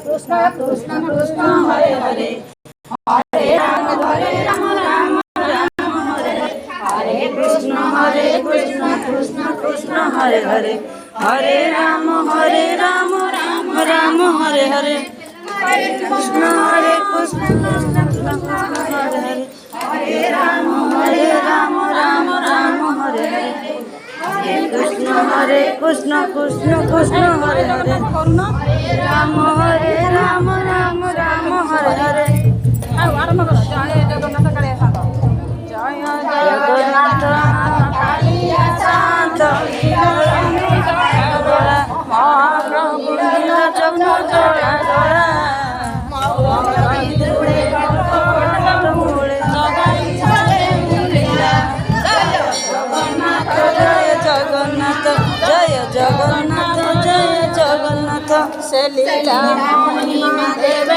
कृष्ण कृष्ण कृष्ण हरे हरे हरे राम राम राम हरे हरे कृष्ण कृष्ण कृष्ण हरे हरे हरे राम राम राम हरे हरे हरे कृष्ण कृष्ण कृष्ण हरे हरे हरे राम राम राम हरे हरे हरे कृष्ण कृष्ण कृष्ण हरे हरे हरे राम राम राम हरे हरे जय जगन्नाथ कालिया शांत महाप्रभु चक्र जोड़ा जोड़ा जगन्नाथ जय जगन्नाथ से लीला महिमा देवे